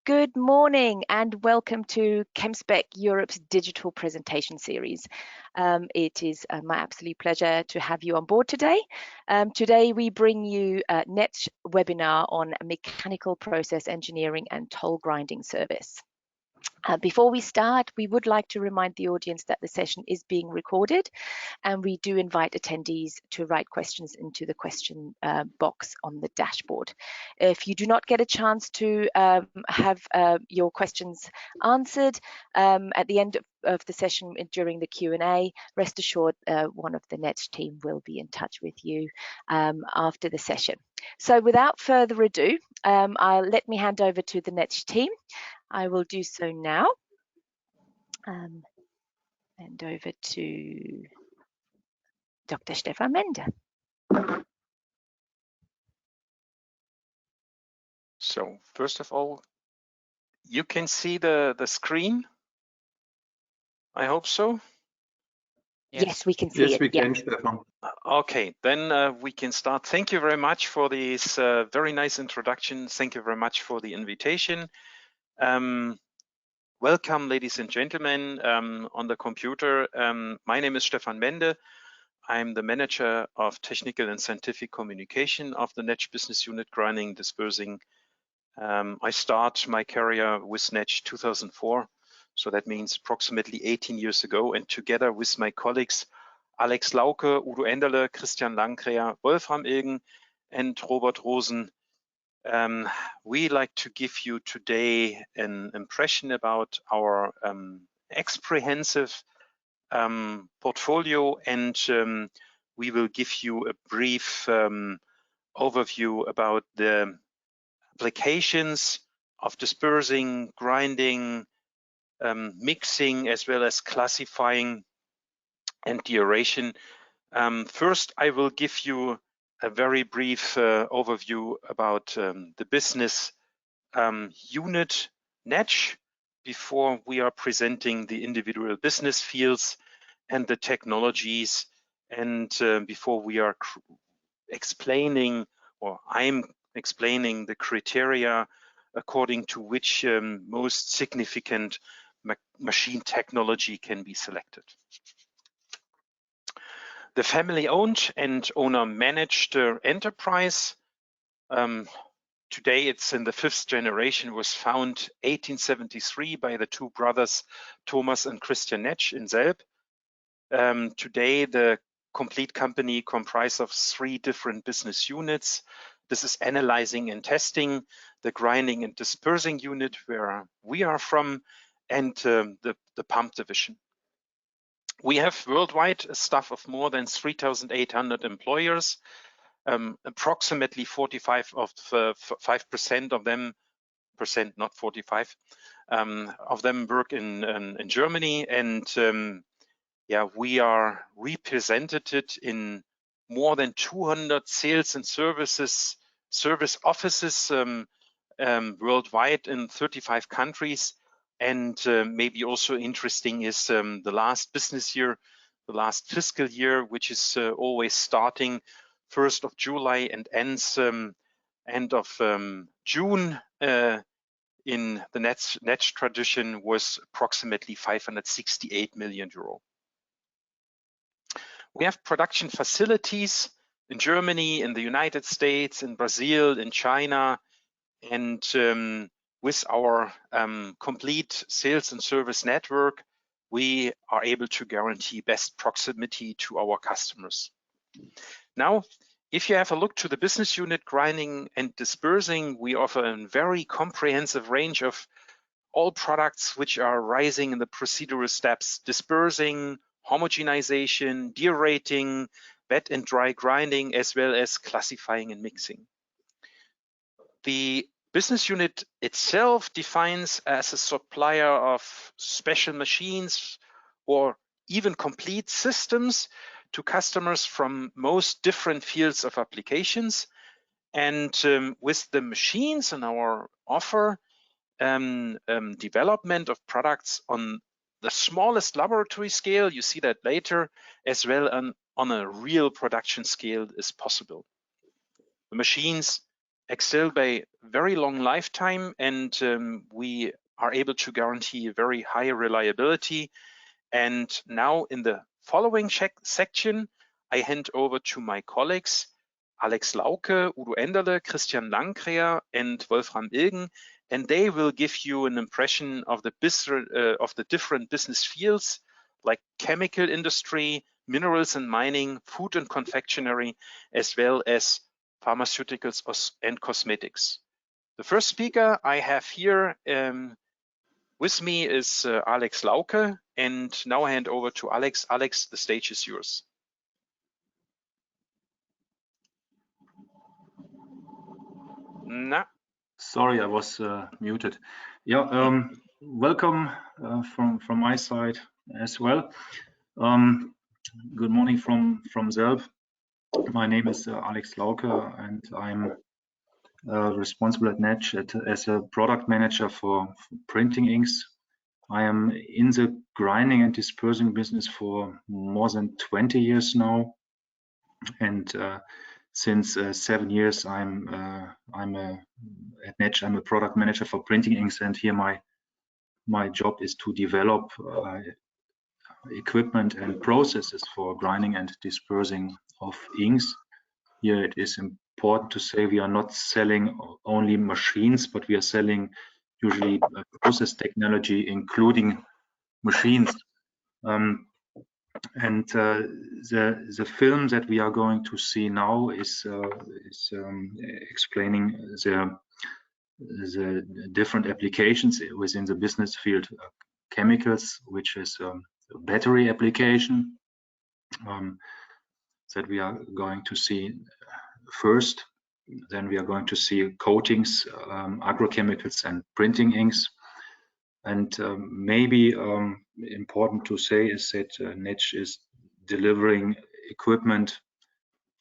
Good morning and welcome to Chemspec Europe's digital presentation series. It is my absolute pleasure to have you on board today. Today we bring you a NETZSCH webinar on mechanical process engineering and toll grinding service. Before we start, we would like to remind the audience that the session is being recorded, and we do invite attendees to write questions into the question box on the dashboard. If you do not get a chance to have your questions answered at the end of the session during the Q&A, rest assured one of the NETZSCH team will be in touch with you after the session. So without further ado, let me hand over to the NETZSCH team. I will do so now. And over to Dr. Stefan Mende. So first of all, you can see the screen. I hope so. Yes, we can see it. Yes, we can, Stefan. Okay, then we can start. Thank you very much for this very nice introduction. Thank you very much for the invitation. Welcome, ladies and gentlemen, on the computer. My name is Stefan Mende. I'm the manager of technical and scientific communication of the NETZSCH business unit grinding dispersing. I start my career with NETZSCH 2004, so that means approximately 18 years ago, and together with my colleagues Alex Lauke, Udo Enderle, Christian Langkräher, Wolfram Ilgen, and Robert Rosen, we like to give you today an impression about our comprehensive portfolio, and we will give you a brief overview about the applications of dispersing, grinding, mixing, as well as classifying and duration. First, I will give you a very brief overview about the business unit NETZSCH before we are presenting the individual business fields and the technologies, and before we are explaining, or I'm explaining, the criteria according to which most significant machine technology can be selected. The family-owned and owner-managed enterprise, today it's in the 5th generation, was founded 1873 by the two brothers Thomas and Christian NETZSCH in Selb. Today the complete company comprises of 3 different business units. This is analyzing and testing, the grinding and dispersing unit where we are from, and the pump division. We have worldwide a staff of more than 3,800 employers. Approximately 5% of them, not 45, of them work in Germany, and yeah, we are represented in more than 200 sales and service offices worldwide in 35 countries. And maybe also interesting is the last business year, the last fiscal year, which is always starting 1st of July and ends end of June. In the NETZSCH tradition was approximately 568 million euro. We have production facilities in Germany, in the United States, in Brazil, in China, and with our complete sales and service network, we are able to guarantee best proximity to our customers. Now, if you have a look to the business unit grinding and dispersing, we offer a very comprehensive range of all products which are rising in the procedural steps: dispersing, homogenization, derating, wet and dry grinding, as well as classifying and mixing. The business unit itself defines as a supplier of special machines or even complete systems to customers from most different fields of applications. And with the machines in our offer, development of products on the smallest laboratory scale, you see that later, as well on a real production scale is possible. The machines excel by very long lifetime, and we are able to guarantee very high reliability. And now in the following section, I hand over to my colleagues, Alex Lauke, Udo Enderle, Christian Langkräher, and Wolfram Ilgen, and they will give you an impression of the different business fields like chemical industry, minerals and mining, food and confectionery, as well as pharmaceuticals and cosmetics. The first speaker I have here with me is Alex Lauke, and now I hand over to Alex. Alex, the stage is yours. Nah. Sorry, I was muted. Yeah, welcome from my side as well. Good morning from Zelb. My name is Alex Lauke, and I'm responsible at NETZSCH as a product manager for printing inks. I am in the grinding and dispersing business for more than 20 years now, and since 7 years I'm at NETZSCH. I'm a product manager for printing inks, and here my job is to develop equipment and processes for grinding and dispersing of inks. Here it is important to say we are not selling only machines, but we are selling usually process technology, including machines. And the film that we are going to see now is explaining the different applications within the business field. Chemicals, which is a battery application that we are going to see first. Then we are going to see coatings, agrochemicals, and printing inks. And maybe important to say is that NETZSCH is delivering equipment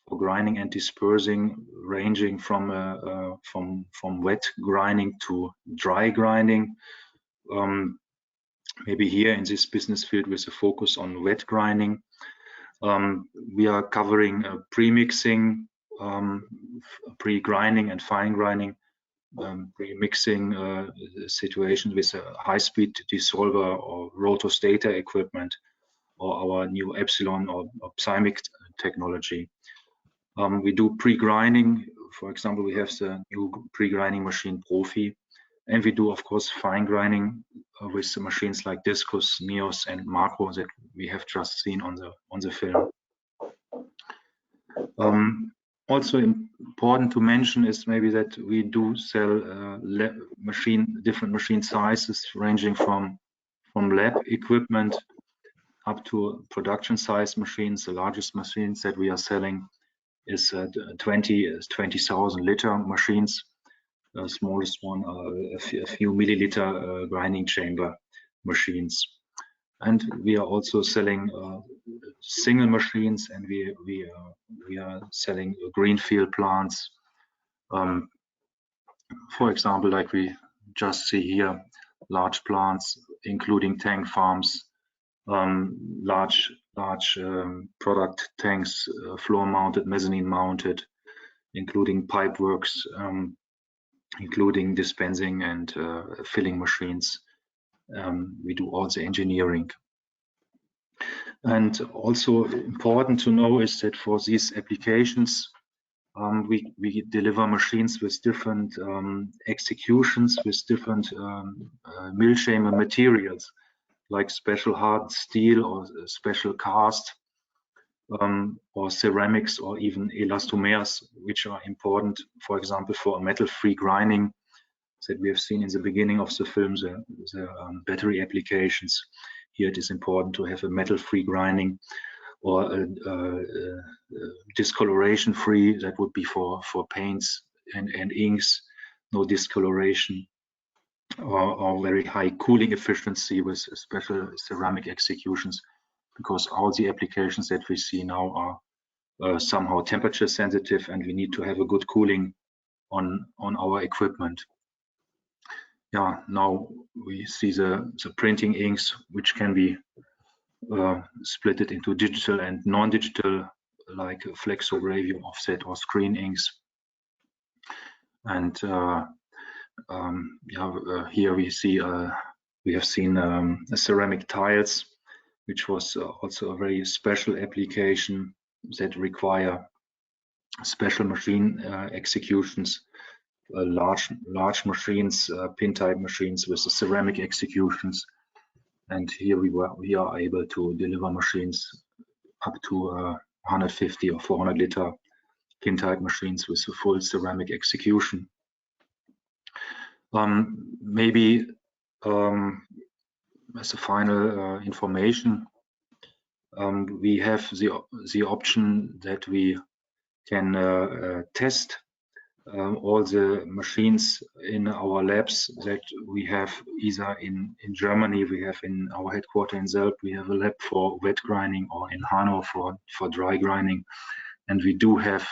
for grinding and dispersing, ranging from wet grinding to dry grinding. Maybe here in this business field with a focus on wet grinding. We are covering pre-mixing, pre-grinding and fine grinding, pre-mixing situations with a high-speed dissolver or rotostator equipment, or our new Epsilon or Psymic technology. We do pre-grinding. For example, we have the new pre-grinding machine Profi, and we do, of course, fine grinding with the machines like Discus, Neos, and Macro that we have just seen on the film. Also important to mention is maybe that we do sell different machine sizes, ranging from lab equipment up to production size machines. The largest machines that we are selling is 20,000 liter machines. The smallest one, a few milliliter grinding chamber machines. And we are also selling single machines, and we are selling greenfield plants. For example, like we just see here, large plants, including tank farms, large product tanks, floor mounted, mezzanine mounted, including pipe works, including dispensing and filling machines. We do all the engineering. And also important to know is that for these applications, we deliver machines with different executions, with different mill chamber materials, like special hard steel or special cast, or ceramics, or even elastomers, which are important, for example, for metal-free grinding that we have seen in the beginning of the film, the battery applications. Here it is important to have a metal-free grinding, or discoloration-free. That would be for paints and inks, no discoloration, or very high cooling efficiency with special ceramic executions, because all the applications that we see now are somehow temperature sensitive, and we need to have a good cooling on our equipment. Yeah, now we see the printing inks, which can be split it into digital and non-digital, like flexo, gravure, offset, or screen inks. And here we have seen ceramic tiles, which was also a very special application that require special machine executions, large machines, pin-type machines with the ceramic executions. And here we are able to deliver machines up to 150 or 400 liter pin-type machines with a full ceramic execution. Maybe as a final information, we have the option that we can test all the machines in our labs that we have either in Germany, we have in our headquarters in Selb, we have a lab for wet grinding, or in Hanau for dry grinding. And we do have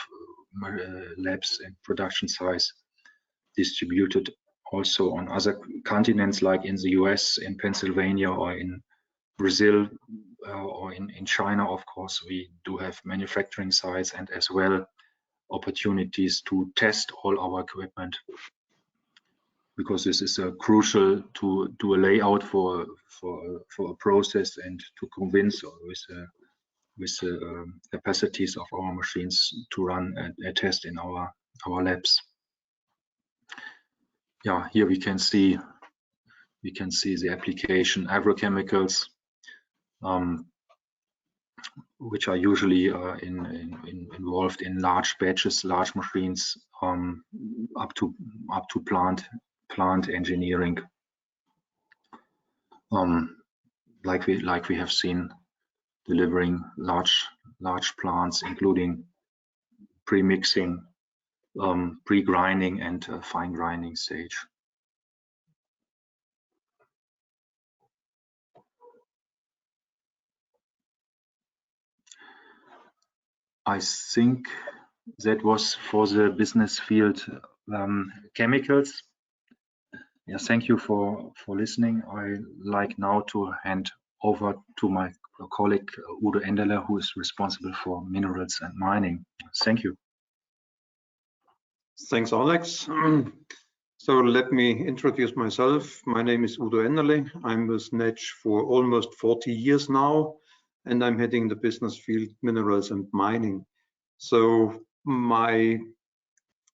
labs in production size distributed also on other continents, like in the US, in Pennsylvania, or in Brazil, or in China. Of course, we do have manufacturing sites and as well opportunities to test all our equipment, because this is crucial to do a layout for a process and to convince with the capacities of our machines to run a test in our labs. Yeah, here we can see the application agrochemicals, which are usually involved in large batches, large machines, up to plant engineering, like we have seen, delivering large plants, including pre-mixing, pre-grinding, and fine grinding stage. I think that was for the business field chemicals. Yeah, thank you for listening. I like now to hand over to my colleague Udo Enderle, who is responsible for minerals and mining. Thank you. Thanks, Alex. So let me introduce myself. My name is Udo Enderle. I'm with NETZSCH for almost 40 years now, and I'm heading the business field minerals and mining. So my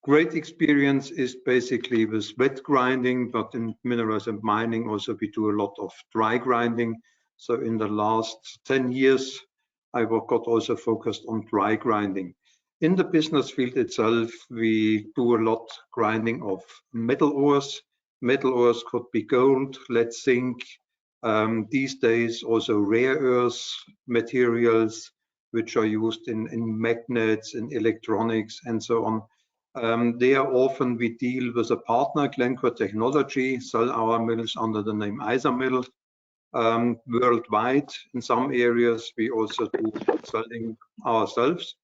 great experience is basically with wet grinding, but in minerals and mining also we do a lot of dry grinding. So in the last 10 years, I got also focused on dry grinding. In the business field itself, we do a lot grinding of metal ores. Metal ores could be gold, lead, zinc. These days also rare earth materials, which are used in magnets, in electronics, and so on. There often we deal with a partner, Glencore Technology, sell our mills under the name Isomil. Worldwide, in some areas, we also do selling ourselves.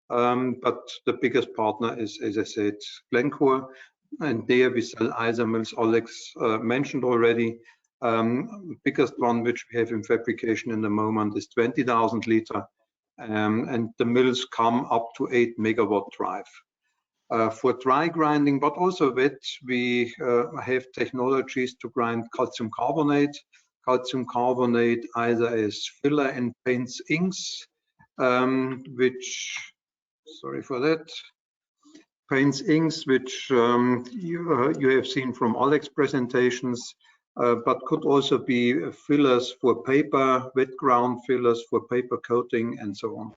But the biggest partner is, as I said, Glencore, and there we sell Isomils. Alex mentioned already. Biggest one which we have in fabrication in the moment is 20,000 liter, and the mills come up to 8 megawatt drive. For dry grinding, but also wet, we have technologies to grind calcium carbonate. Calcium carbonate either as filler in paints, inks, which, sorry for that, paints, inks, which you have seen from Alex's presentations, but could also be fillers for paper, wet ground fillers for paper coating, and so on.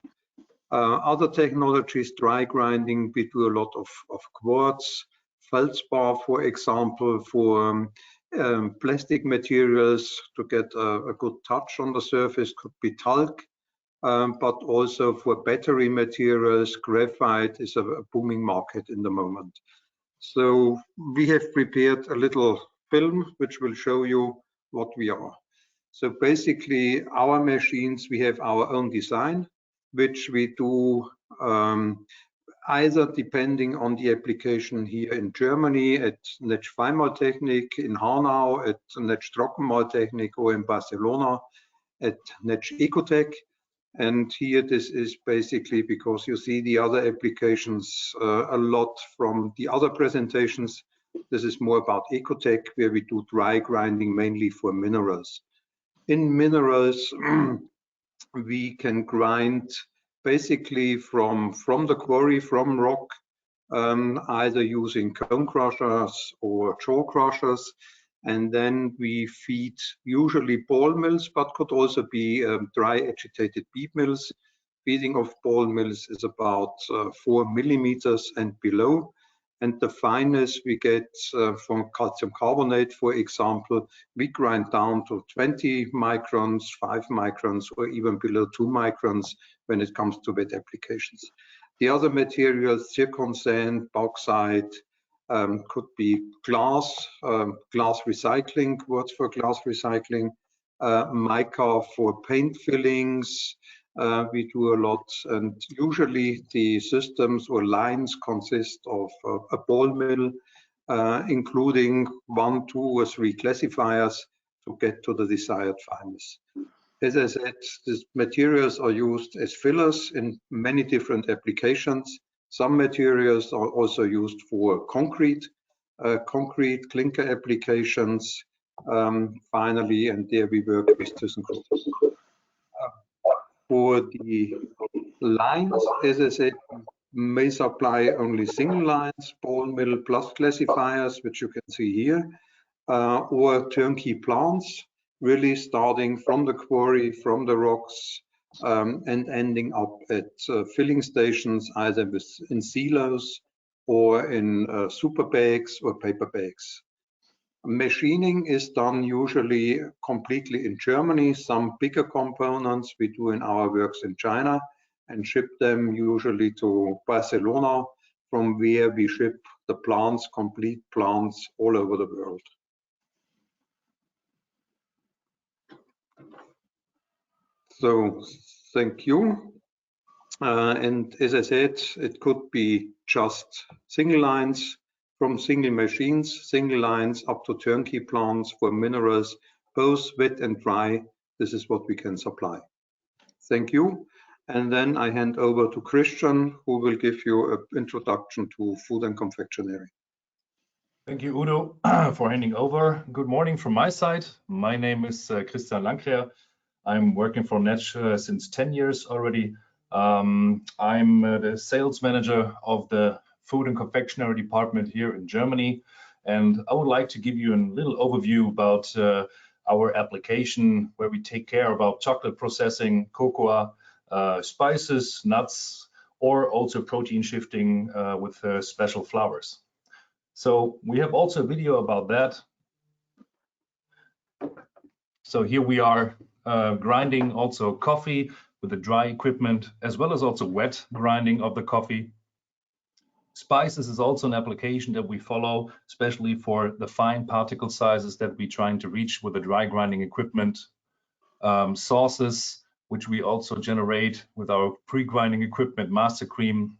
Other technologies, dry grinding, we do a lot of quartz, feldspar, for example, for plastic materials to get a good touch on the surface, could be talc, but also for battery materials, graphite is a booming market in the moment. So we have prepared a little film which will show you what we are. So basically our machines, we have our own design, which we do either depending on the application here in Germany at NETZSCH Feinmaltechnik, in Hanau at NETZSCH Trockenmaltechnik, or in Barcelona at NETZSCH Ecotech. And here this is basically because you see the other applications a lot from the other presentations. This is more about Ecotech, where we do dry grinding mainly for minerals. In minerals, we can grind basically from the quarry, from rock, either using cone crushers or jaw crushers. And then we feed usually ball mills, but could also be dry agitated bead mills. Feeding of ball mills is about 4 millimeters and below. And the fineness we get from calcium carbonate, for example, we grind down to 20 microns, 5 microns, or even below 2 microns when it comes to wet applications. The other materials, zircon sand, bauxite, could be glass, glass recycling, words for glass recycling, mica for paint fillings. We do a lot, and usually the systems or lines consist of a ball mill, including 1, 2, or 3 classifiers to get to the desired fineness. As I said, these materials are used as fillers in many different applications. Some materials are also used for concrete clinker applications. Finally, and there we work with ThyssenKrupp. For the lines, as I said, may supply only single lines, ball mill plus classifiers, which you can see here, or turnkey plants, really starting from the quarry, from the rocks, and ending up at filling stations, either in silos or in super bags or paper bags. Machining is done usually completely in Germany. Some bigger components we do in our works in China and ship them usually to Barcelona, from where we ship the plants, complete plants, all over the world. So thank you. And as I said, it could be just single lines from single machines, single lines up to turnkey plants for minerals, both wet and dry. This is what we can supply. Thank you. And then I hand over to Christian, who will give you an introduction to food and confectionery. Thank you, Udo, for handing over. Good morning from my side. My name is Christian Langkreer. I'm working for NETZSCH since 10 years already. I'm the sales manager of the food and confectionery department here in Germany. And I would like to give you a little overview about our application, where we take care about chocolate processing, cocoa, spices, nuts, or also protein shifting with special flours. So we have also a video about that. So here we are grinding also coffee with the dry equipment, as well as also wet grinding of the coffee. Spices is also an application that we follow, especially for the fine particle sizes that we're trying to reach with the dry grinding equipment. Sauces, which we also generate with our pre-grinding equipment, Master Cream.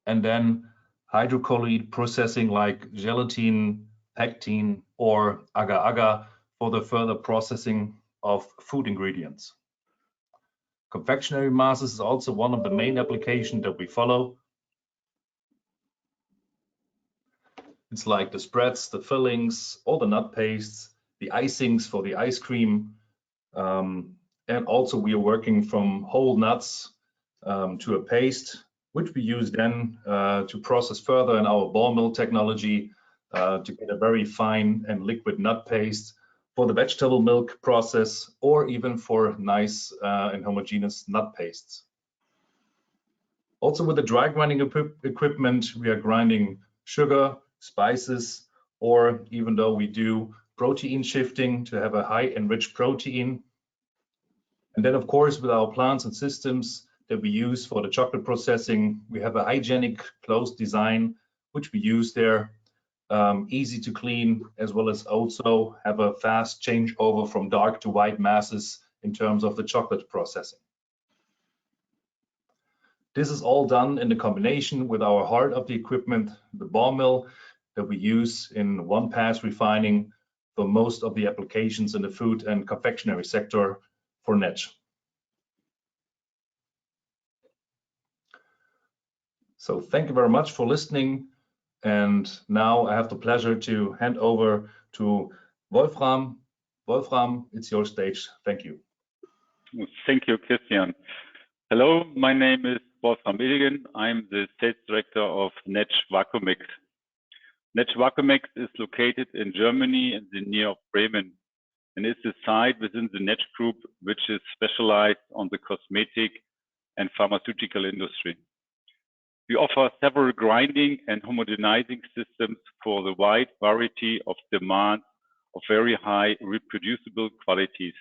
And then hydrocolloid processing like gelatin, pectin, or agar-agar for the further processing of food ingredients. Confectionery masses is also one of the main applications that we follow. It's like the spreads, the fillings, all the nut pastes, the icings for the ice cream. And also we are working from whole nuts to a paste, which we use then to process further in our ball mill technology to get a very fine and liquid nut paste for the vegetable milk process, or even for nice and homogeneous nut pastes. Also with the dry grinding equipment, we are grinding sugar, spices, or even though we do protein shifting to have a high enriched protein. And then of course with our plants and systems that we use for the chocolate processing, we have a hygienic closed design, which we use there. Easy to clean, as well as also have a fast changeover from dark to white masses in terms of the chocolate processing. This is all done in the combination with our heart of the equipment, the ball mill, that we use in one-pass refining for most of the applications in the food and confectionery sector for NETZSCH. So thank you very much for listening. And now I have the pleasure to hand over to Wolfram. Wolfram, it's your stage. Thank you. Thank you, Christian. Hello, my name is Wolfram Illigen. I'm the sales director of NETZSCH Vacuumix. NETZSCH Vacuumix is located in Germany in the near of Bremen, and is a site within the NETZSCH group, which is specialized on the cosmetic and pharmaceutical industry. We offer several grinding and homogenizing systems for the wide variety of demands of very high reproducible qualities.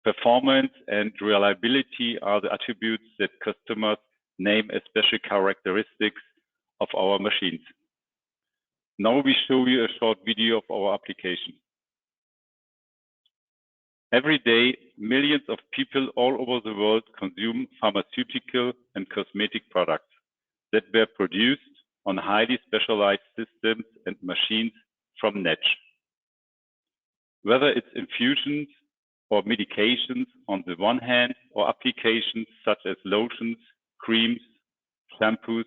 Performance and reliability are the attributes that customers name as special characteristics of our machines. Now we show you a short video of our application. Every day, millions of people all over the world consume pharmaceutical and cosmetic products that were produced on highly specialized systems and machines from NETZSCH. Whether it's infusions or medications on the one hand, or applications such as lotions, creams, shampoos,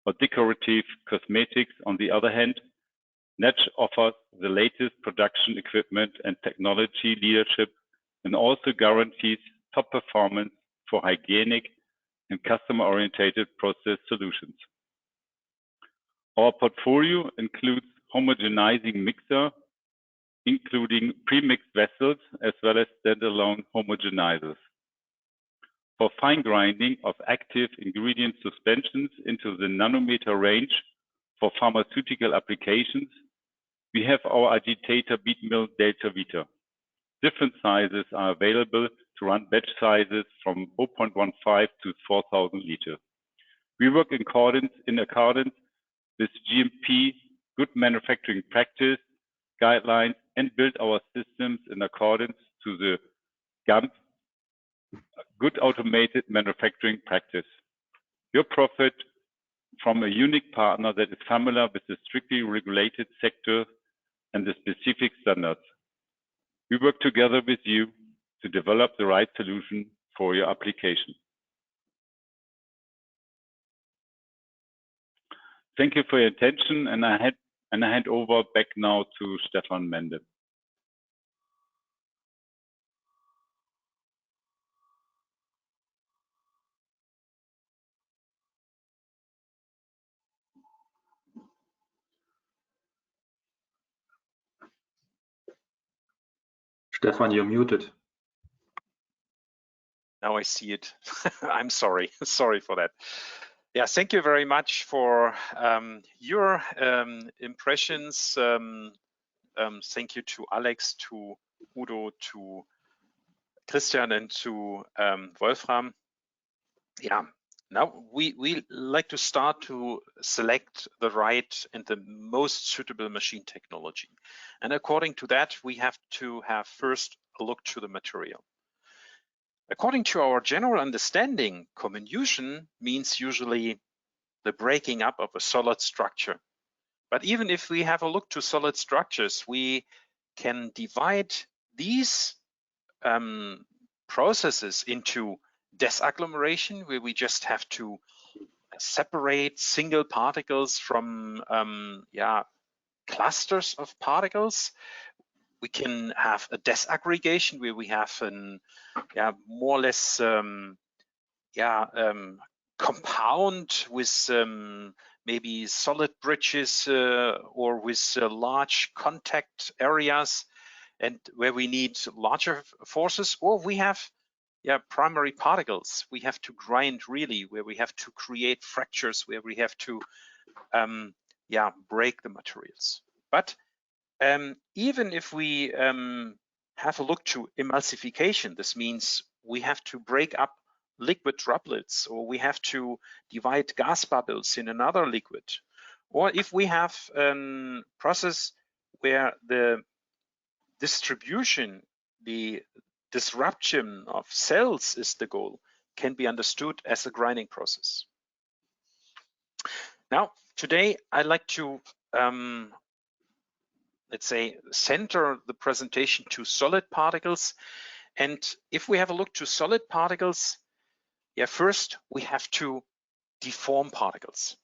or decorative cosmetics on the other hand, NETZSCH offers the latest production equipment and technology leadership, and also guarantees top performance for hygienic and customer-oriented process solutions. Our portfolio includes homogenizing mixer, including pre-mixed vessels, as well as standalone homogenizers. For fine grinding of active ingredient suspensions into the nanometer range for pharmaceutical applications, we have our agitator bead mill Delta Vita. Different sizes are available to run batch sizes from 0.15 to 4,000 liters. We work in accordance with GMP, good manufacturing practice, guidelines, and build our systems in accordance to the GAMP, good automated manufacturing practice. You profit from a unique partner that is familiar with the strictly regulated sector and the specific standards. We work together with you to develop the right solution for your application. Thank you for your attention, and I hand over back now to Stefan Mende. Stefan, you're muted. Now I see it. I'm sorry. Sorry for that. Yeah, thank you very much for your impressions. Thank you to Alex, to Udo, to Christian, and to Wolfram. Yeah, now we like to start to select the right and the most suitable machine technology. And according to that, we have to have first a look to the material. According to our general understanding, comminution means usually the breaking up of a solid structure. But even if we have a look to solid structures, we can divide these processes into disagglomeration, where we just have to separate single particles from clusters of particles. We can have a disaggregation, where we have an more or less compound with maybe solid bridges or with large contact areas, and where we need larger forces, or we have primary particles. We have to grind really, where we have to create fractures, where we have to break the materials. But even if we have a look to emulsification, this means we have to break up liquid droplets, or we have to divide gas bubbles in another liquid. Or if we have a process where the distribution, the disruption of cells is the goal, can be understood as a grinding process. Now, today I'd like to let's say center the presentation to solid particles, And if we have a look to solid particles, yeah, first we have to deform particles.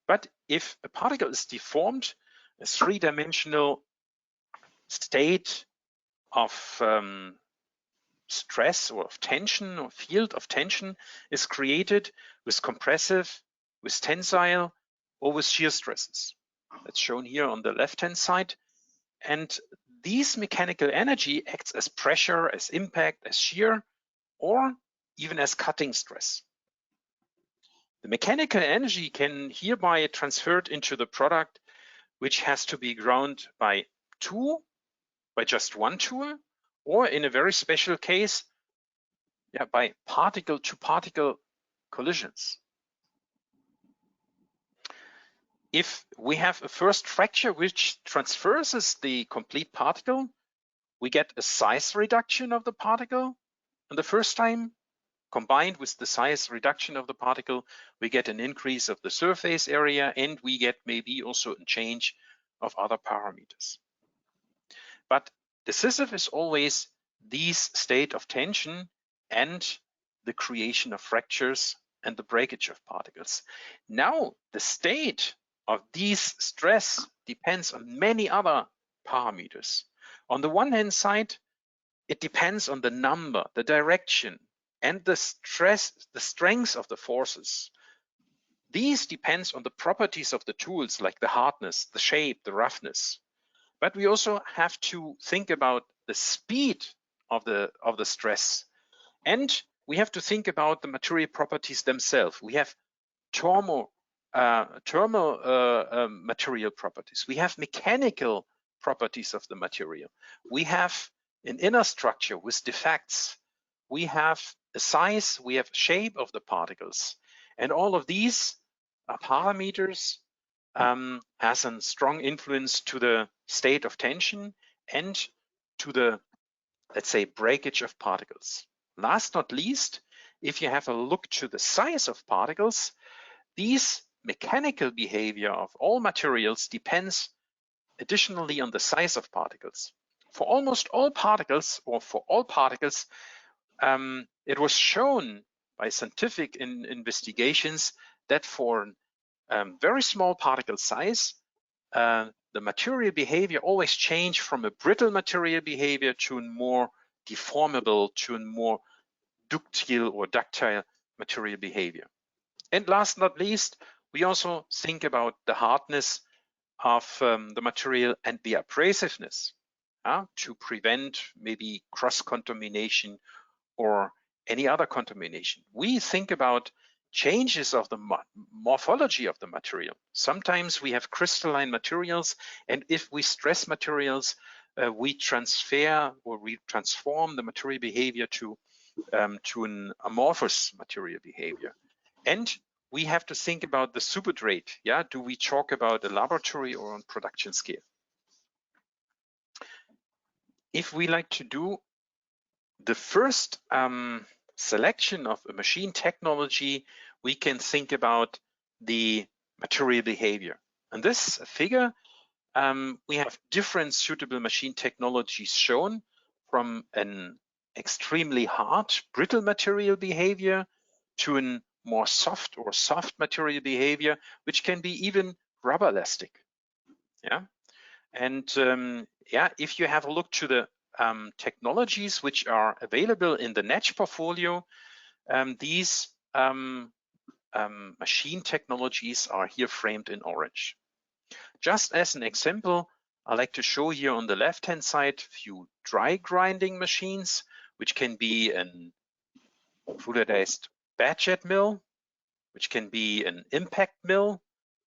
But if a particle is deformed, a three-dimensional state of stress or of tension or field of tension is created with compressive, with tensile, or with shear stresses. That's shown here on the left-hand side. And these mechanical energy acts as pressure, as impact, as shear, or even as cutting stress. The mechanical energy can hereby transferred into the product, which has to be ground by just one tool, or in a very special case, by particle-to-particle collisions. If we have a first fracture which transverses the complete particle, we get a size reduction of the particle. And the first time, combined with the size reduction of the particle, we get an increase of the surface area, and we get maybe also a change of other parameters. But decisive is always this state of tension and the creation of fractures and the breakage of particles. Now, the state of these stress depends on many other parameters. On the one hand side, it depends on the number, the direction, and the strength of the forces. These depends on the properties of the tools, like the hardness, the shape, the roughness. But we also have to think about the speed of the stress, and we have to think about the material properties themselves. We have thermal material properties. We have mechanical properties of the material. We have an inner structure with defects. We have a size, we have shape of the particles. And all of these parameters has a strong influence to the state of tension and to the, let's say, breakage of particles. Last not least, if you have a look to the size of particles, these mechanical behavior of all materials depends additionally on the size of particles. For almost all particles, or for all particles, it was shown by scientific investigations that for very small particle size, the material behavior always changed from a brittle material behavior to a more deformable, to a more ductile material behavior. And last not least, we also think about the hardness of the material and the abrasiveness to prevent maybe cross-contamination or any other contamination. We think about changes of the morphology of the material. Sometimes we have crystalline materials, and if we stress materials, we transfer or we transform the material behavior to an amorphous material behavior. And we have to think about the substrate. Yeah, do we talk about a laboratory or on production scale? If we like to do the first selection of a machine technology, we can think about the material behavior. In this figure, we have different suitable machine technologies shown, from an extremely hard, brittle material behavior to a more soft material behavior, which can be even rubber elastic. Yeah, and if you have a look to the technologies which are available in the NETZSCH portfolio, these machine technologies are here framed in orange. Just as an example, I like to show here on the left-hand side a few dry grinding machines, which can be an fluidized bed jet mill, which can be an impact mill,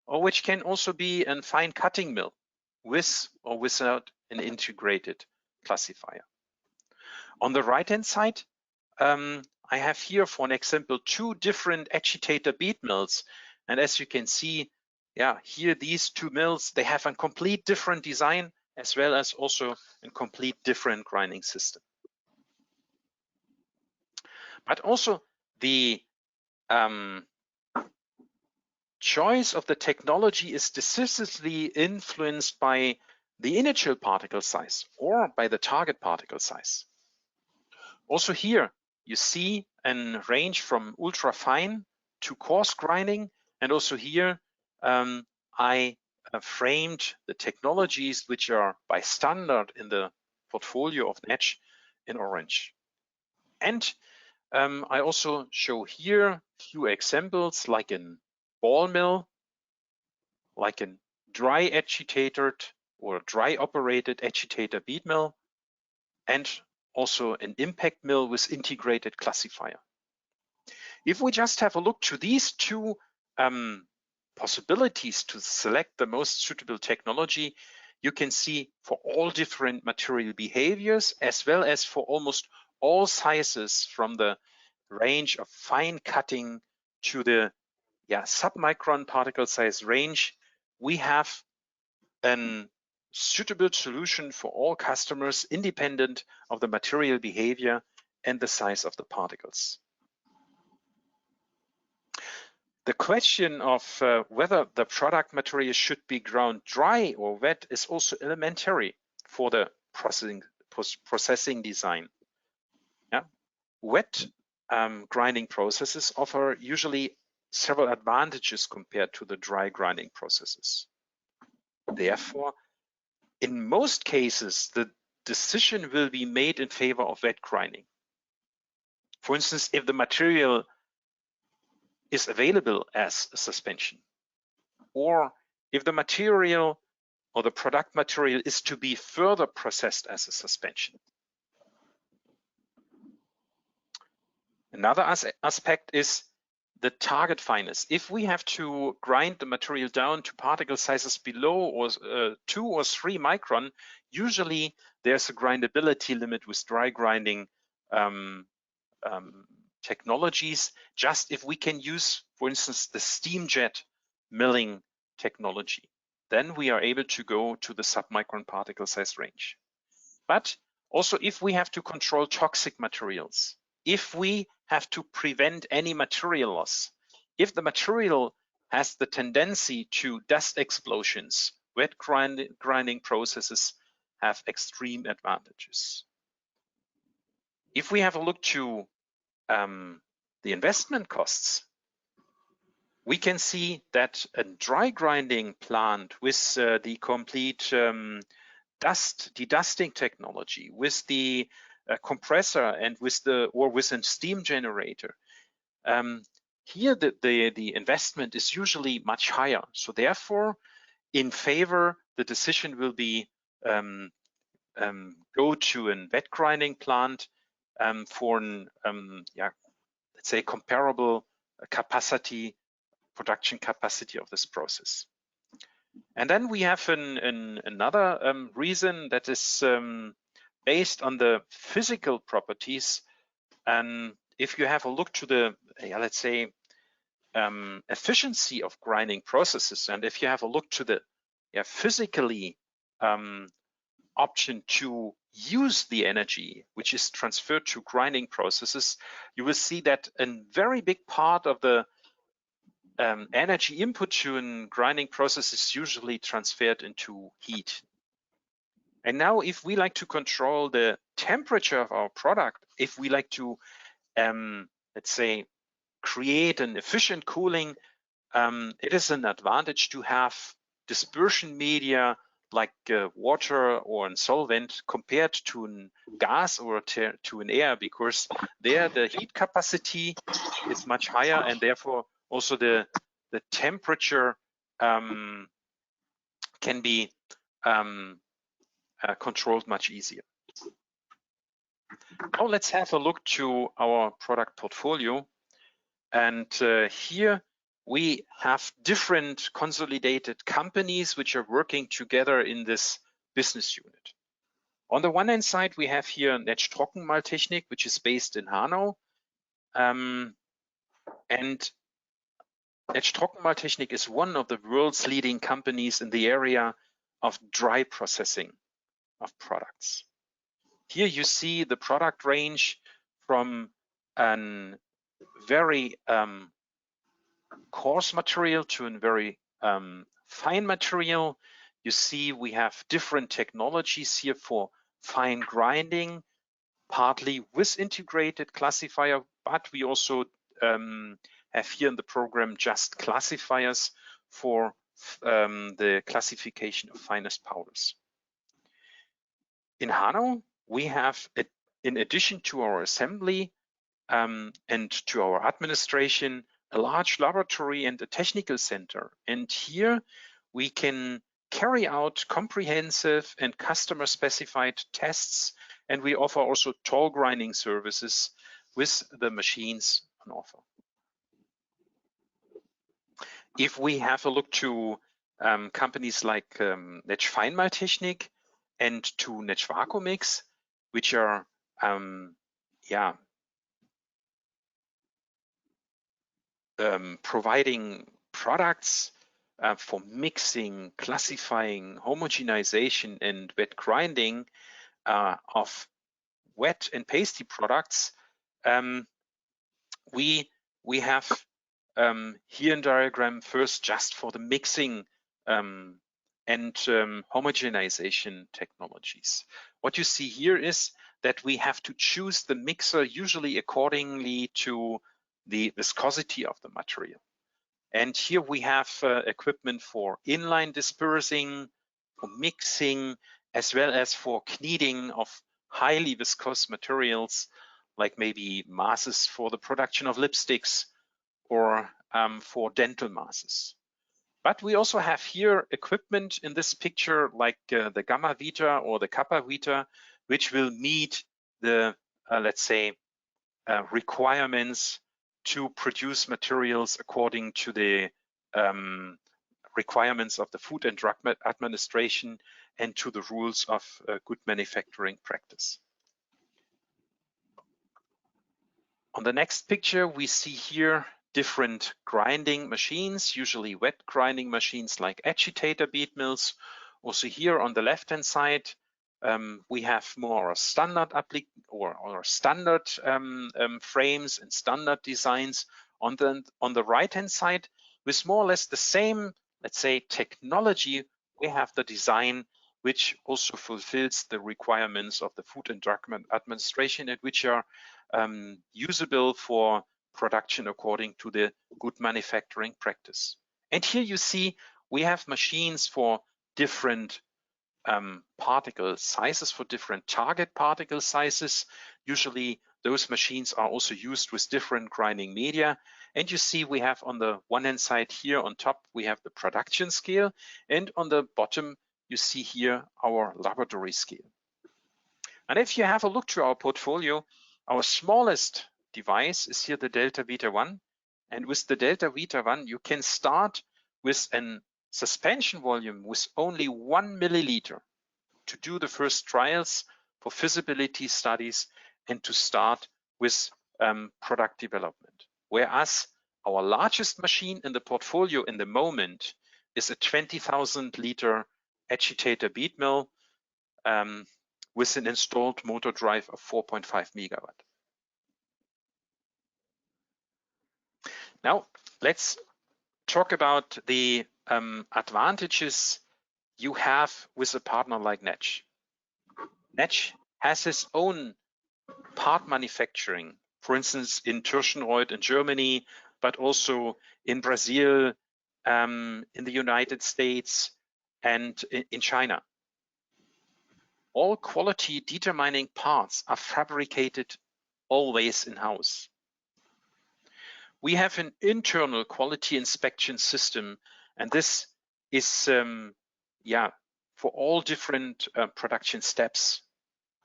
or which can also be a fine cutting mill with or without an integrated classifier. On the right-hand side, I have here, for an example, two different agitator bead mills. And as you can see, here these two mills, they have a complete different design, as well as also a complete different grinding system. But also the choice of the technology is decisively influenced by the initial particle size or by the target particle size. Also here, you see a range from ultra fine to coarse grinding. And also here, I framed the technologies which are by standard in the portfolio of NETZSCH in orange. And I also show here a few examples like in ball mill, like in dry agitated or dry operated agitator bead mill, and also an impact mill with integrated classifier. If we just have a look to these two possibilities to select the most suitable technology, you can see for all different material behaviors, as well as for almost all sizes, from the range of fine cutting to the submicron particle size range, we have a suitable solution for all customers, independent of the material behavior and the size of the particles. The question of whether the product material should be ground dry or wet is also elementary for the processing design. Wet grinding processes offer usually several advantages compared to the dry grinding processes. Therefore, in most cases, the decision will be made in favor of wet grinding. For instance, if the material is available as a suspension, or if the material or the product material is to be further processed as a suspension. Another aspect is the target fineness. If we have to grind the material down to particle sizes below or 2 or 3 micron, usually there's a grindability limit with dry grinding technologies. Just if we can use, for instance, the steam jet milling technology, then we are able to go to the submicron particle size range. But also if we have to control toxic materials, if we have to prevent any material loss, if the material has the tendency to dust explosions, wet grinding processes have extreme advantages. If we have a look to the investment costs, we can see that a dry grinding plant with the complete dedusting technology, with the compressor and with a steam generator, here the investment is usually much higher. So therefore, in favor, the decision will be go to a wet grinding plant for an let's say comparable production capacity of this process. And then we have another reason that is based on the physical properties. And if you have a look to the, let's say, efficiency of grinding processes, and if you have a look to the physically option to use the energy which is transferred to grinding processes, you will see that a very big part of the energy input to a grinding process is usually transferred into heat. And now if we like to control the temperature of our product, if we like to, let's say, create an efficient cooling, it is an advantage to have dispersion media like water or a solvent compared to a gas or to an air, because there the heat capacity is much higher, and therefore also the temperature can be controlled much easier. Now let's have a look to our product portfolio. And here we have different consolidated companies which are working together in this business unit. On the one hand side, we have here NETZSCH Trockenmaltechnik, which is based in Hanau. And NETZSCH Trockenmaltechnik is one of the world's leading companies in the area of dry processing of products. Here you see the product range from a very coarse material to a very fine material. You see we have different technologies here for fine grinding, partly with integrated classifier, but we also have here in the program just classifiers for the classification of finest powders. In Hanau, we have, in addition to our assembly and to our administration, a large laboratory and a technical center. And here we can carry out comprehensive and customer specified tests, and we offer also toll grinding services with the machines on offer. If we have a look to companies like NETZSCH Feinmaltechnik and to NETZSCH Vacuumix, which are providing products for mixing, classifying, homogenization, and wet grinding of wet and pasty products, we have here in diagram first just for the mixing and homogenization technologies. What you see here is that we have to choose the mixer usually accordingly to the viscosity of the material. And here we have equipment for inline dispersing, for mixing, as well as for kneading of highly viscous materials, like maybe masses for the production of lipsticks or for dental masses. But we also have here equipment in this picture like the Gamma Vita or the Kappa Vita, which will meet the, let's say, requirements to produce materials according to the requirements of the Food and Drug Administration and to the rules of good manufacturing practice. On the next picture, we see here different grinding machines, usually wet grinding machines like agitator bead mills. Also here on the left-hand side, we have more standard standard frames and standard designs. On the right-hand side, with more or less the same, let's say, technology, we have the design which also fulfills the requirements of the Food and Drug Administration and which are usable for production according to the good manufacturing practice. And here you see we have machines for different particle sizes, for different target particle sizes. Usually those machines are also used with different grinding media. And you see we have on the one hand side here on top, we have the production scale, and on the bottom, you see here our laboratory scale. And if you have a look to our portfolio, our smallest device is here the Delta Vita 1. And with the Delta Vita 1, you can start with a suspension volume with only 1 milliliter to do the first trials for feasibility studies and to start with product development. Whereas our largest machine in the portfolio in the moment is a 20,000 liter agitator bead mill with an installed motor drive of 4.5 megawatt. Now, let's talk about the advantages you have with a partner like NETZSCH. NETZSCH has its own part manufacturing, for instance, in Tirschenreuth in Germany, but also in Brazil, in the United States, and in China. All quality determining parts are fabricated always in-house. We have an internal quality inspection system, and this is for all different production steps.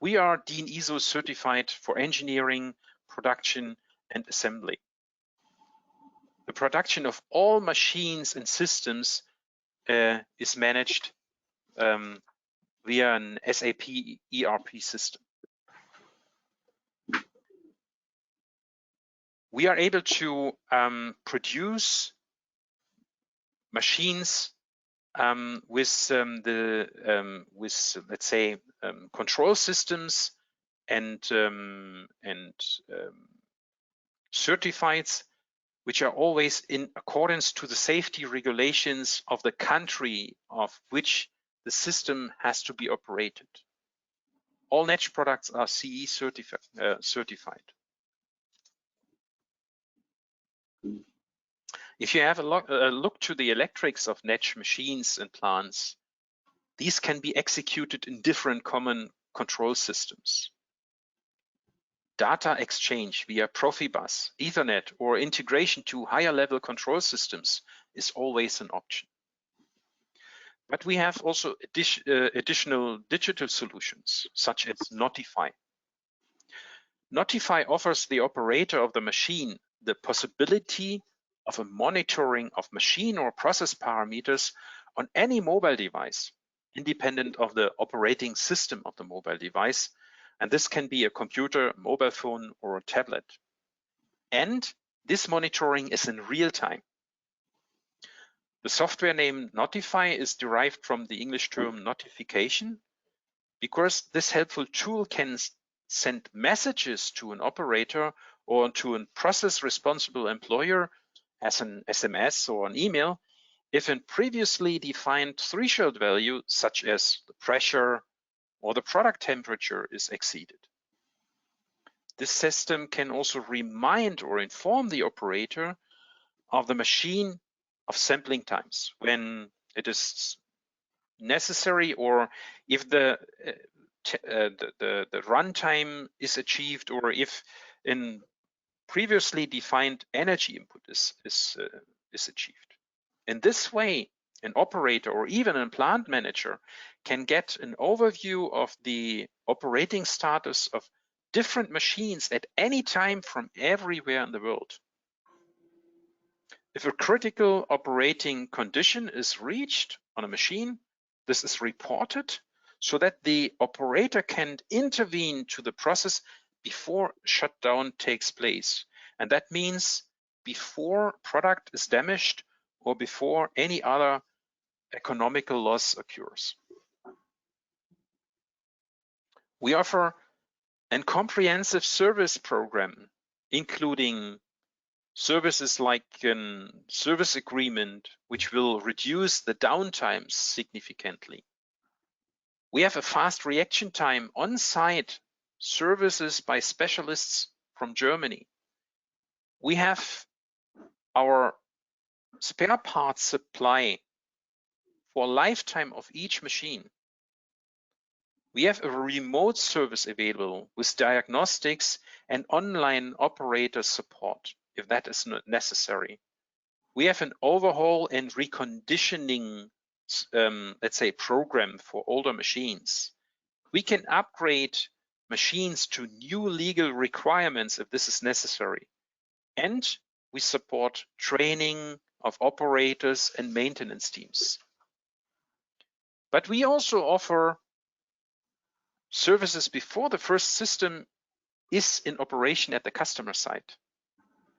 We are DIN ISO certified for engineering, production, and assembly. The production of all machines and systems is managed via an SAP ERP system. We are able to produce machines with let's say control systems and certifieds, which are always in accordance to the safety regulations of the country of which the system has to be operated. All NETZSCH products are CE certified. If you have a look to the electrics of NETZSCH machines and plants, these can be executed in different common control systems. Data exchange via Profibus, Ethernet, or integration to higher level control systems is always an option. But we have also additional digital solutions, such as Notify. Notify offers the operator of the machine the possibility of a monitoring of machine or process parameters on any mobile device, independent of the operating system of the mobile device. And this can be a computer, mobile phone, or a tablet. And this monitoring is in real time. The software name Notify is derived from the English term notification, because this helpful tool can send messages to an operator or to a process responsible employer as an SMS or an email if a previously defined threshold value, such as the pressure or the product temperature, is exceeded. This system can also remind or inform the operator of the machine of sampling times when it is necessary, or if the runtime is achieved, or if in previously defined energy input is achieved. In this way, an operator or even a plant manager can get an overview of the operating status of different machines at any time from everywhere in the world. If a critical operating condition is reached on a machine, this is reported so that the operator can intervene to the process before shutdown takes place. And that means before product is damaged or before any other economical loss occurs. We offer a comprehensive service program, including services like a service agreement, which will reduce the downtime significantly. We have a fast reaction time on-site services by specialists from Germany. We have our spare parts supply for a lifetime of each machine. We have a remote service available with diagnostics and online operator support, if that is not necessary. We have an overhaul and reconditioning, let's say, program for older machines. We can upgrade machines to new legal requirements if this is necessary. And we support training of operators and maintenance teams. But we also offer services before the first system is in operation at the customer site.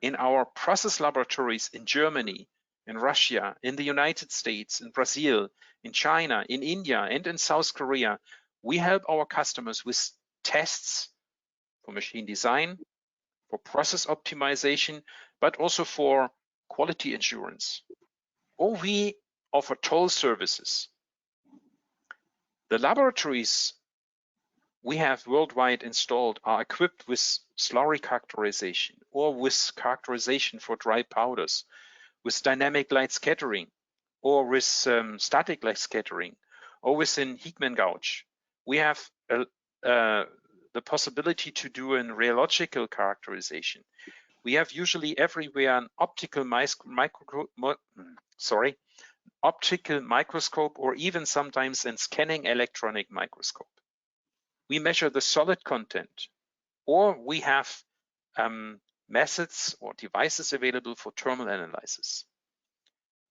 In our process laboratories in Germany, in Russia, in the United States, in Brazil, in China, in India, and in South Korea, we help our customers with tests for machine design, for process optimization, but also for quality assurance. Or we offer toll services. The laboratories we have worldwide installed are equipped with slurry characterization, or with characterization for dry powders, with dynamic light scattering, or with static light scattering, or with an Hickman gauge. We have the possibility to do a rheological characterization. We have usually everywhere an optical microscope, or even sometimes a scanning electronic microscope. We measure the solid content, or we have methods or devices available for thermal analysis.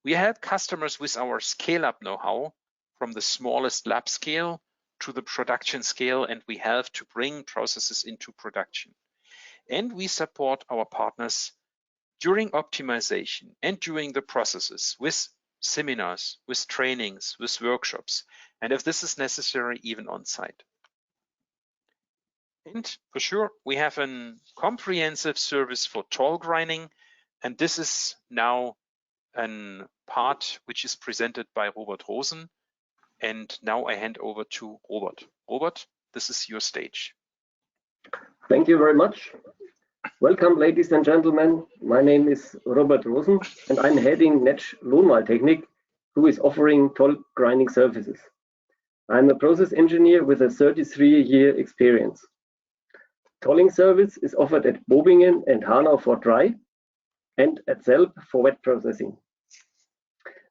We help customers with our scale-up know-how from the smallest lab scale to the production scale, and we help to bring processes into production. And we support our partners during optimization and during the processes with seminars, with trainings, with workshops, and if this is necessary, even on-site. And for sure, we have a comprehensive service for toll grinding, and this is now a part which is presented by Robert Rosen. And now I hand over to Robert. Robert, this is your stage. Thank you very much. Welcome, ladies and gentlemen. My name is Robert Rosen, and I'm heading NETZSCH Lohnmaltechnik, who is offering toll grinding services. I'm a process engineer with a 33-year experience. Tolling service is offered at Bobingen and Hanau for dry and at Selb for wet processing.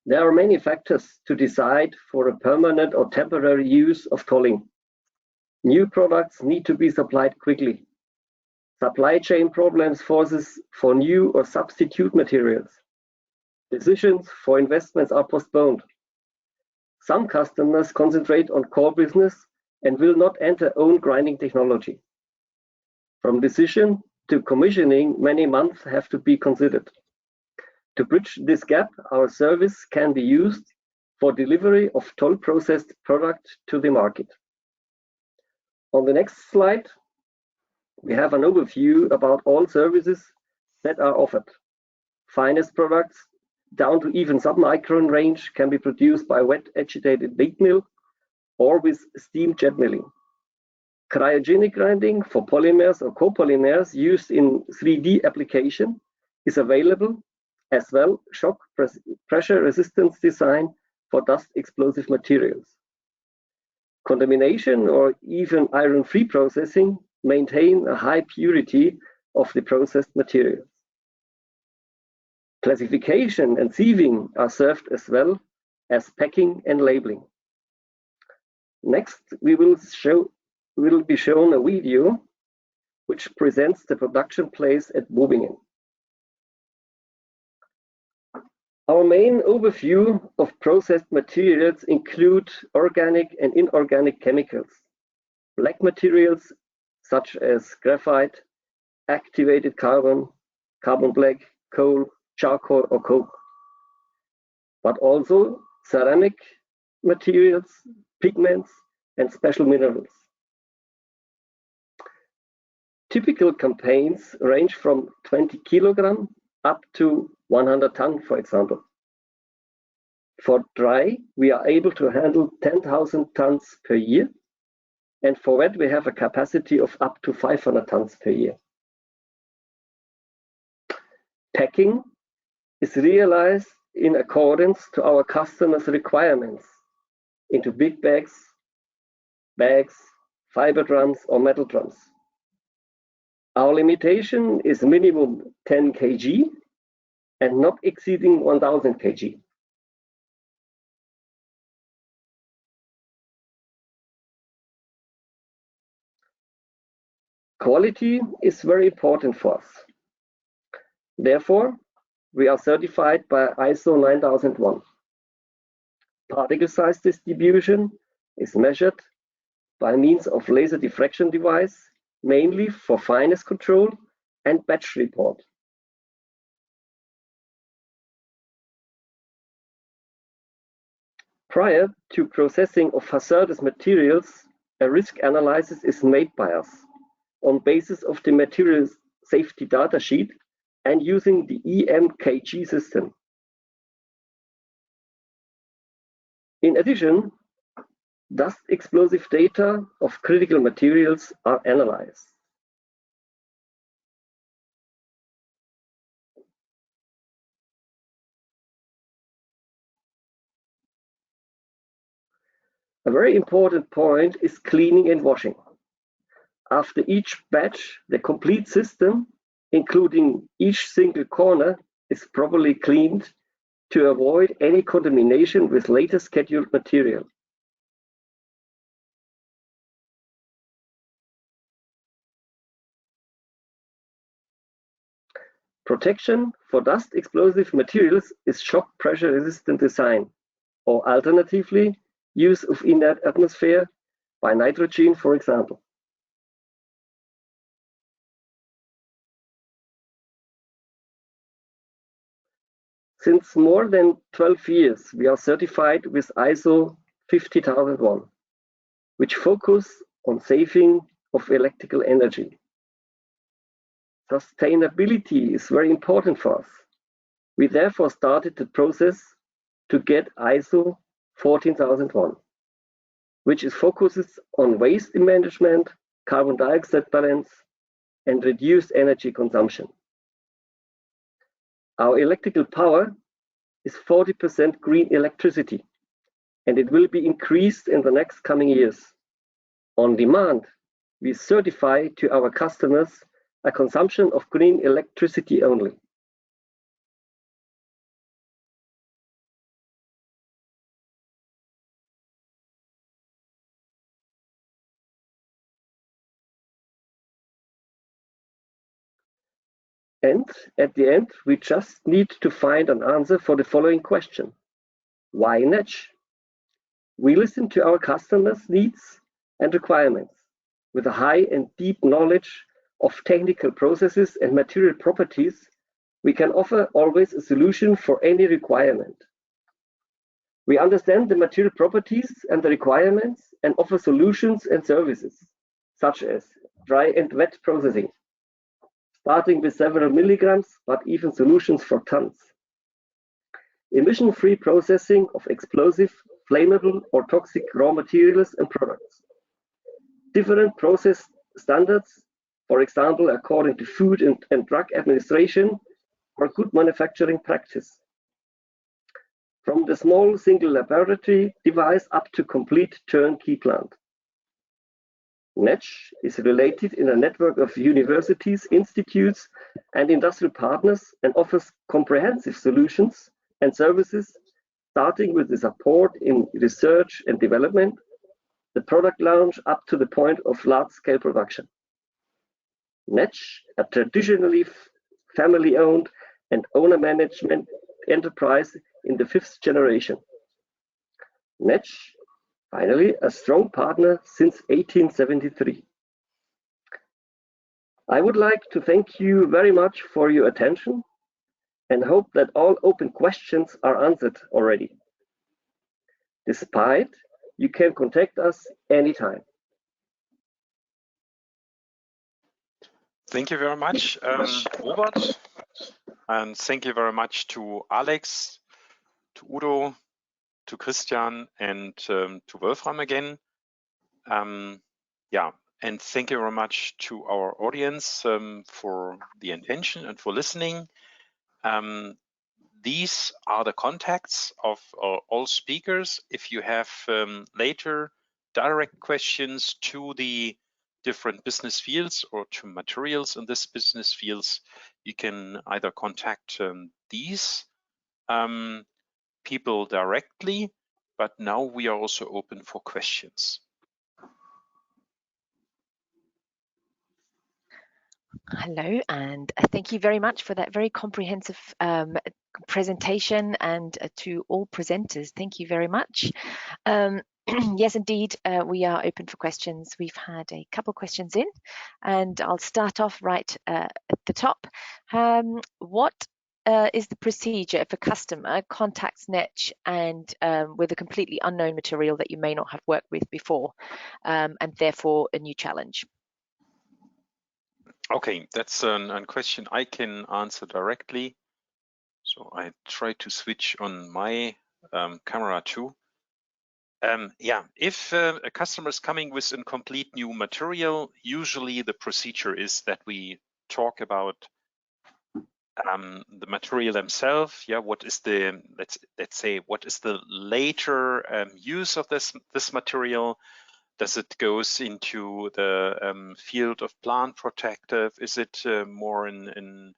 There are many factors to decide for a permanent or temporary use of tolling. New products need to be supplied quickly. Supply chain problems forces for new or substitute materials. Decisions for investments are postponed. Some customers concentrate on core business and will not enter own grinding technology. From decision to commissioning, many months have to be considered. To bridge this gap, our service can be used for delivery of toll processed product to the market. On the next slide, we have an overview about all services that are offered. Finest products down to even submicron range can be produced by wet agitated bead mill or with steam jet milling. Cryogenic grinding for polymers or copolymers used in 3D application is available, as well shock pressure resistance design for dust explosive materials. Contamination or even iron-free processing maintain a high purity of the processed materials. Classification and sieving are served as well as packing and labeling. Next, we will be shown a video which presents the production place at Bobingen. Our main overview of processed materials include organic and inorganic chemicals, black materials such as graphite, activated carbon, carbon black, coal, charcoal or coke, but also ceramic materials, pigments and special minerals. Typical campaigns range from 20 kilogram up to 100 ton, for example. For dry, we are able to handle 10,000 tons per year, and for wet, we have a capacity of up to 500 tons per year. Packing is realized in accordance to our customers' requirements into big bags, fiber drums, or metal drums. Our limitation is minimum 10 kg and not exceeding 1000 kg. Quality is very important for us. Therefore, we are certified by ISO 9001. Particle size distribution is measured by means of laser diffraction device, mainly for fineness control and batch report. Prior to processing of hazardous materials, a risk analysis is made by us on basis of the materials safety data sheet and using the EMKG system. In addition, dust explosive data of critical materials are analyzed. A very important point is cleaning and washing. After each batch, the complete system, including each single corner, is properly cleaned to avoid any contamination with later scheduled material. Protection for dust explosive materials is shock pressure resistant design, or alternatively, use of inert atmosphere by nitrogen, for example. Since more than 12 years, we are certified with ISO 50001, which focus on saving of electrical energy. Sustainability is very important for us. We therefore started the process to get ISO 14001, which focuses on waste management, carbon dioxide balance, and reduced energy consumption. Our electrical power is 40% green electricity, and it will be increased in the next coming years. On demand, we certify to our customers a consumption of green electricity only. And at the end, we just need to find an answer for the following question. Why NETZSCH? We listen to our customers' needs and requirements with a high and deep knowledge of technical processes and material properties. We can offer always a solution for any requirement. We understand the material properties and the requirements and offer solutions and services, such as dry and wet processing, starting with several milligrams, but even solutions for tons. Emission-free processing of explosive, flammable, or toxic raw materials and products. Different process standards, for example, according to Food and Drug Administration, or good manufacturing practice. From the small single laboratory device up to complete turnkey plant. NETZSCH is related in a network of universities, institutes, and industrial partners and offers comprehensive solutions and services, starting with the support in research and development, the product launch up to the point of large-scale production. NETZSCH, a traditionally family-owned and owner-management enterprise in the 5th generation. NETZSCH, finally, a strong partner since 1873. I would like to thank you very much for your attention and hope that all open questions are answered already. Despite, you can contact us anytime. Thank you very much, Robert. And thank you very much to Alex, to Udo, to Christian, and to Wolfram again. Yeah, and thank you very much to our audience for the attention and for listening. These are the contacts of all speakers. If you have later direct questions to the different business fields or to materials in this business fields, you can either contact these people directly, but now we are also open for questions. Hello, and thank you very much for that very comprehensive presentation, and to all presenters, thank you very much. Yes, indeed, we are open for questions. We've had a couple questions in, and I'll start off right at the top. What is the procedure if a customer contacts NETZSCH and with a completely unknown material that you may not have worked with before, and therefore a new challenge? Okay, that's a question I can answer directly. So I try to switch on my camera too. Yeah, if a customer is coming with a complete new material, usually the procedure is that we talk about the material themselves. Yeah, what is the let's say what is the later use of this material? Does it goes into the field of plant protective? Is it more in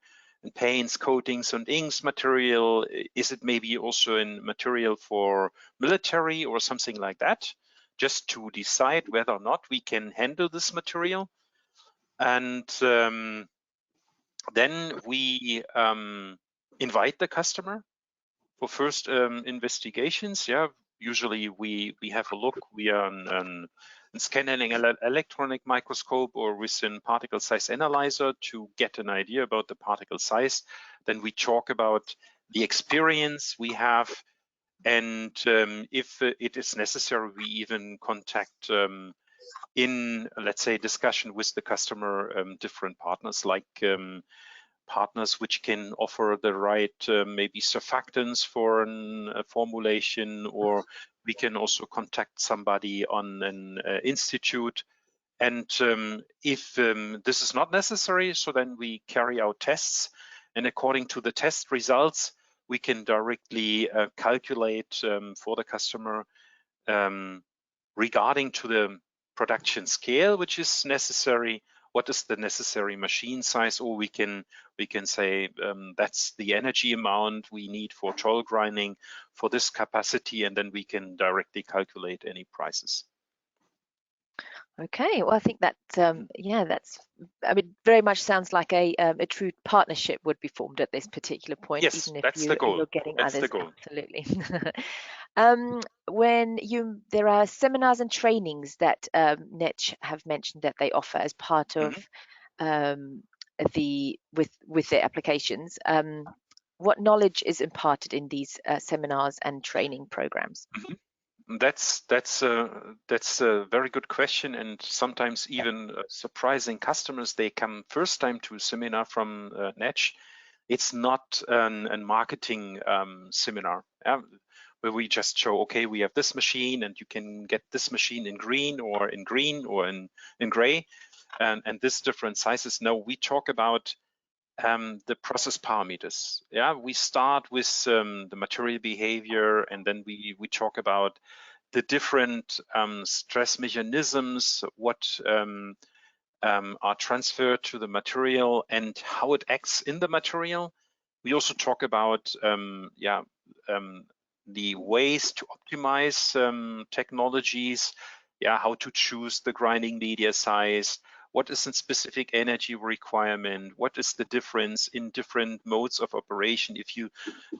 paints, coatings, and inks material? Is it maybe also in material for military or something like that? Just to decide whether or not we can handle this material. And then we invite the customer for first investigations. Yeah, usually we have a look. We are scanning an electronic microscope or within particle size analyzer to get an idea about the particle size. Then we talk about the experience we have, and if it is necessary, we even contact in, let's say, discussion with the customer different partners like partners which can offer the right maybe surfactants for a formulation, or we can also contact somebody on an institute. And if this is not necessary, so then we carry out tests, and according to the test results, we can directly calculate for the customer regarding to the production scale which is necessary, what is the necessary machine size, or we can say that's the energy amount we need for toll grinding for this capacity, and then we can directly calculate any prices. Okay, well, I think that yeah, that's, I mean, very much sounds like a true partnership would be formed at this particular point, Yes, even if that's the goal. you're getting That's others. the goal. Absolutely. When there are seminars and trainings that NETZSCH have mentioned that they offer as part of with their applications. What knowledge is imparted in these seminars and training programs? That's a very good question, and sometimes even surprising customers. They come first time to a seminar from NETZSCH. It's not a marketing seminar where we just show, okay, we have this machine and you can get this machine in green or in gray and this different sizes. No, we talk about the process parameters. Yeah, we start with the material behavior, and then we talk about the different stress mechanisms, what are transferred to the material and how it acts in the material. We also talk about the ways to optimize technologies, how to choose the grinding media size, what is the specific energy requirement, what is the difference in different modes of operation if you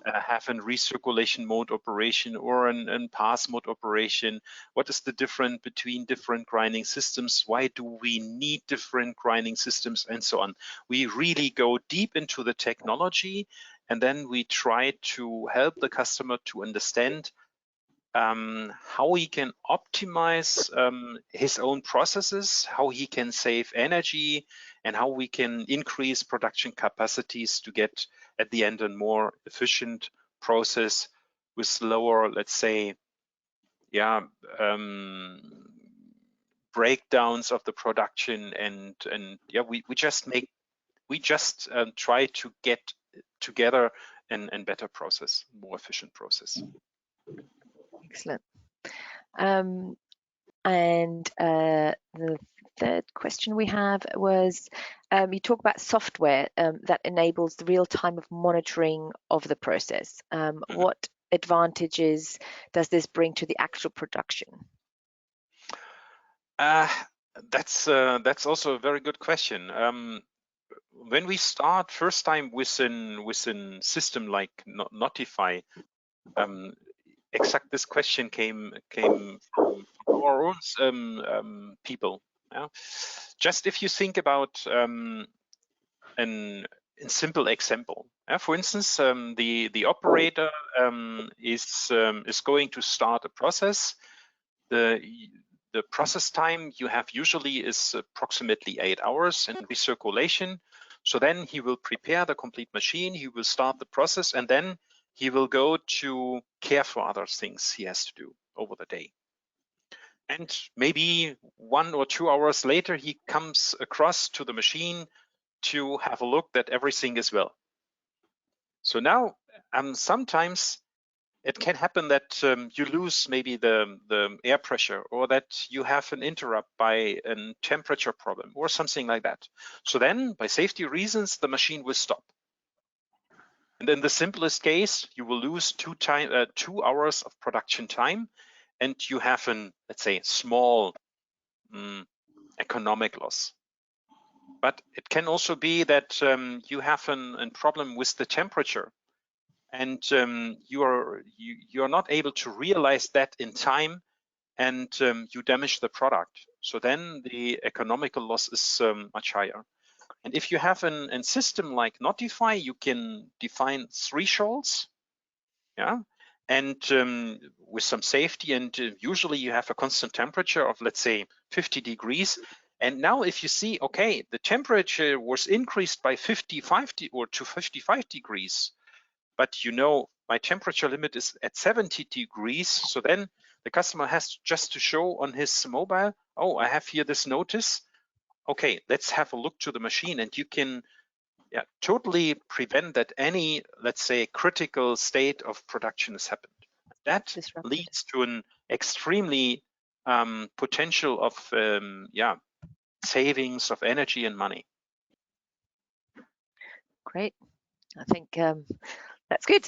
have a recirculation mode operation or an pass mode operation, what is the difference between different grinding systems, why do we need different grinding systems, and so on. We really go deep into the technology, and then we try to help the customer to understand how he can optimize his own processes, how he can save energy, and how we can increase production capacities to get at the end a more efficient process with lower, let's say, breakdowns of the production, and we just try to get together and better process, more efficient process. Excellent. And the third question we have was, you talk about software that enables the real time of monitoring of the process. What advantages does this bring to the actual production? That's also a very good question. When we start first time with a system like Notify, exact this question came from our own people. Yeah? Just if you think about a simple example. For instance, the operator is going to start a process. The process time you have usually is approximately 8 hours in recirculation. So then he will prepare the complete machine, he will start the process, and then he will go to care for other things he has to do over the day. And maybe 1 or 2 hours later, he comes across to the machine to have a look that everything is well. So now, sometimes it can happen that you lose maybe the air pressure, or that you have an interrupt by a temperature problem or something like that. So then, by safety reasons, the machine will stop. And in the simplest case, you will lose 2 hours of production time, and you have an, let's say, small economic loss. But it can also be that you have a problem with the temperature, and you are not able to realize that in time, and you damage the product. So then the economical loss is much higher. And if you have a system like Notify, you can define thresholds, and with some safety, and usually you have a constant temperature of, let's say, 50 degrees, And now if you see, okay, the temperature was increased by 55 or to 55 degrees, but you know my temperature limit is at 70 degrees, so then the customer has just to show on his mobile, oh, I have here this notice. Okay, let's have a look to the machine, and you can totally prevent that any, let's say, critical state of production has happened. That leads to an extremely potential of savings of energy and money. Great. I think that's good.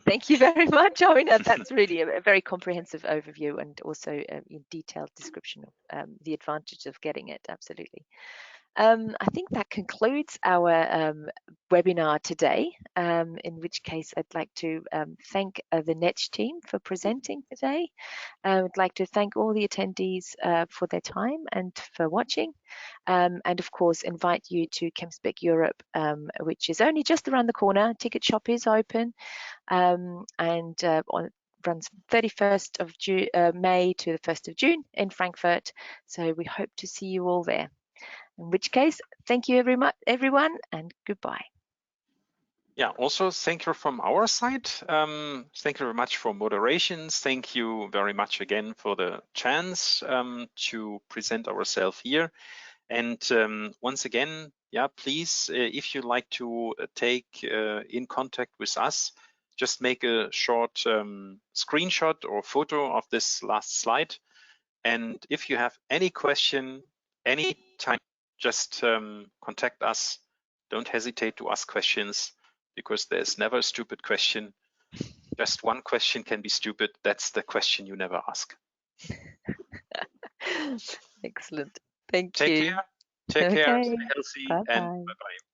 Thank you very much. I mean, that's really a very comprehensive overview and also a detailed description of the advantage of getting it. Absolutely. I think that concludes our webinar today, in which case I'd like to thank the NETZSCH team for presenting today. I would like to thank all the attendees for their time and for watching, and of course invite you to Chemspec Europe, which is only just around the corner. Ticket shop is open, and runs 31st of May to the 1st of June in Frankfurt. So we hope to see you all there. In which case, thank you very much, everyone, and goodbye. Yeah, also thank you from our side. Thank you very much for moderations. Thank you very much again for the chance to present ourselves here. And once again, yeah, please, if you'd like to take in contact with us, just make a short screenshot or photo of this last slide. And if you have any question, anytime, just contact us. Don't hesitate to ask questions, because there's never a stupid question. Just one question can be stupid. That's the question you never ask. Excellent. Thank Take you. care. Take care. Stay healthy, Bye-bye. and bye-bye.